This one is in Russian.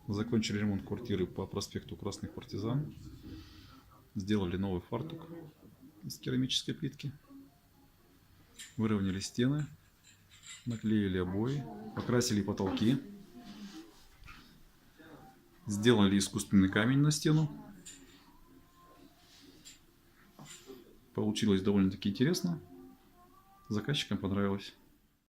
Закончили ремонт квартиры по проспекту Красных Партизан. Сделали новый фартук из керамической плитки. Выровняли стены. Наклеили обои. Покрасили потолки. Сделали искусственный камень на стену. Получилось довольно-таки интересно. Заказчикам понравилось.